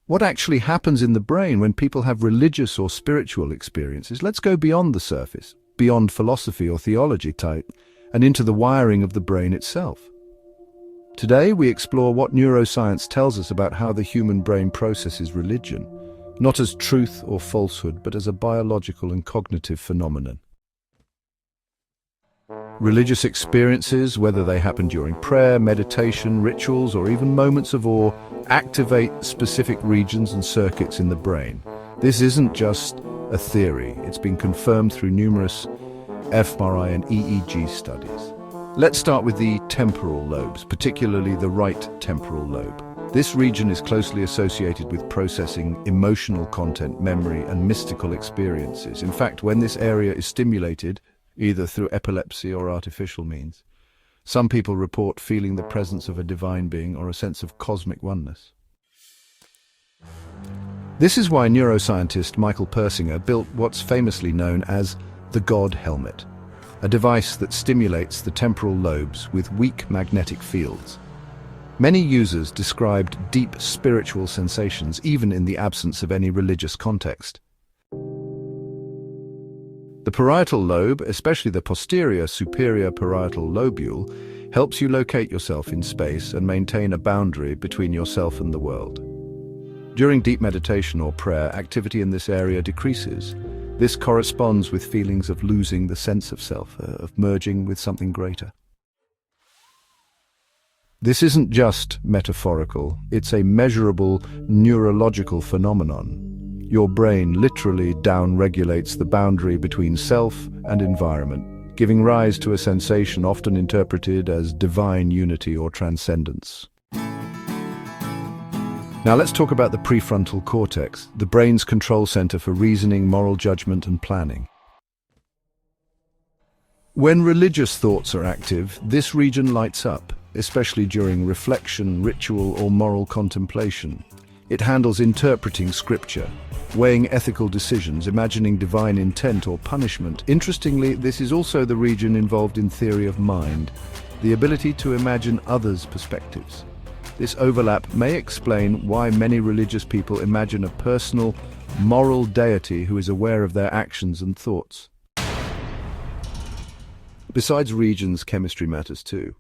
What actually happens in the brain when people have religious or spiritual experiences? Let's go beyond the surface, beyond philosophy or theology type, and into the wiring of the brain itself. Today, we explore what neuroscience tells us about how the human brain processes religion, not as truth or falsehood, but as a biological and cognitive phenomenon. Religious experiences, whether they happen during prayer, meditation, rituals, or even moments of awe, activate specific regions and circuits in the brain. This isn't just a theory. It's been confirmed through numerous fMRI and EEG studies. Let's start with the temporal lobes, particularly the right temporal lobe. This region is closely associated with processing emotional content, memory, and mystical experiences. In fact, when this area is stimulated, either through epilepsy or artificial means, some people report feeling the presence of a divine being or a sense of cosmic oneness. This is why neuroscientist Michael Persinger built what's famously known as the God helmet, a device that stimulates the temporal lobes with weak magnetic fields. Many users described deep spiritual sensations even in the absence of any religious context. The parietal lobe, especially the posterior superior parietal lobule, helps you locate yourself in space and maintain a boundary between yourself and the world. During deep meditation or prayer, activity in this area decreases. This corresponds with feelings of losing the sense of self, of merging with something greater. This isn't just metaphorical, it's a measurable neurological phenomenon. Your brain literally down-regulates the boundary between self and environment, giving rise to a sensation often interpreted as divine unity or transcendence. Now let's talk about the prefrontal cortex, the brain's control center for reasoning, moral judgment, and planning. When religious thoughts are active, this region lights up, especially during reflection, ritual, or moral contemplation. It handles interpreting scripture, weighing ethical decisions, imagining divine intent or punishment. Interestingly, this is also the region involved in theory of mind, the ability to imagine others' perspectives. This overlap may explain why many religious people imagine a personal, moral deity who is aware of their actions and thoughts. Besides regions, chemistry matters too.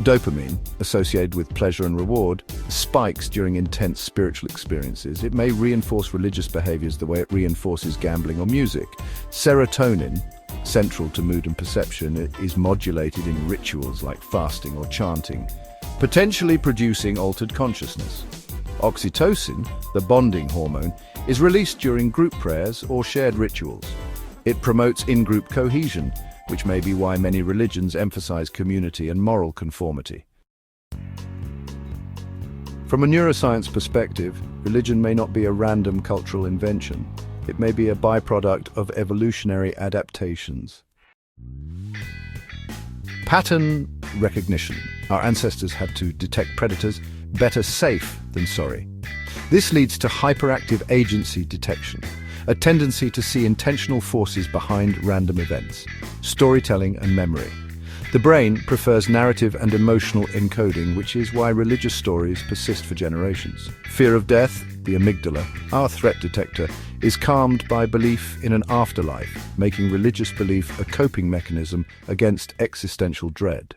Dopamine, associated with pleasure and reward, spikes during intense spiritual experiences. It may reinforce religious behaviors the way it reinforces gambling or music. Serotonin, central to mood and perception, is modulated in rituals like fasting or chanting, potentially producing altered consciousness. Oxytocin, the bonding hormone, is released during group prayers or shared rituals. It promotes in-group cohesion, which may be why many religions emphasize community and moral conformity. From a neuroscience perspective, religion may not be a random cultural invention. It may be a byproduct of evolutionary adaptations. Pattern recognition. Our ancestors had to detect predators better safe than sorry. This leads to hyperactive agency detection, a tendency to see intentional forces behind random events, storytelling and memory. The brain prefers narrative and emotional encoding, which is why religious stories persist for generations. Fear of death, the amygdala, our threat detector, is calmed by belief in an afterlife, making religious belief a coping mechanism against existential dread.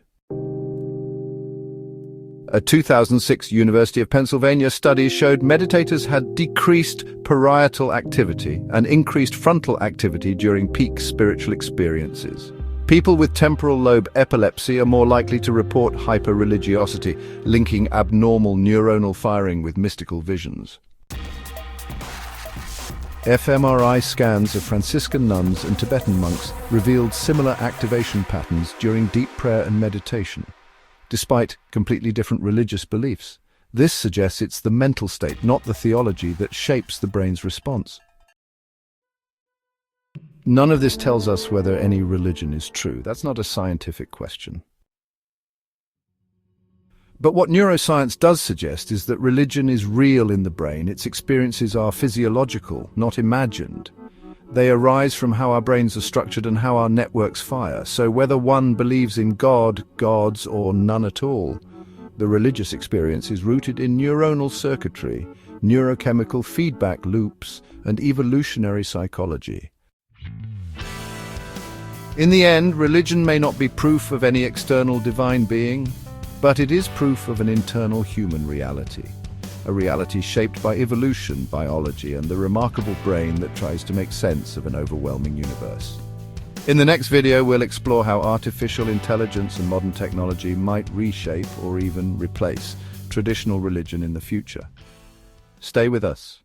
A 2006 University of Pennsylvania study showed meditators had decreased parietal activity and increased frontal activity during peak spiritual experiences. People with temporal lobe epilepsy are more likely to report hyper-religiosity, linking abnormal neuronal firing with mystical visions. fMRI scans of Franciscan nuns and Tibetan monks revealed similar activation patterns during deep prayer and meditation, despite completely different religious beliefs. This suggests it's the mental state, not the theology, that shapes the brain's response. None of this tells us whether any religion is true. That's not a scientific question. But what neuroscience does suggest is that religion is real in the brain. Its experiences are physiological, not imagined. They arise from how our brains are structured and how our networks fire. So whether one believes in God, gods, or none at all, the religious experience is rooted in neuronal circuitry, neurochemical feedback loops, and evolutionary psychology. In the end, religion may not be proof of any external divine being, but it is proof of an internal human reality. A reality shaped by evolution, biology, and the remarkable brain that tries to make sense of an overwhelming universe. In the next video, we'll explore how artificial intelligence and modern technology might reshape or even replace traditional religion in the future. Stay with us.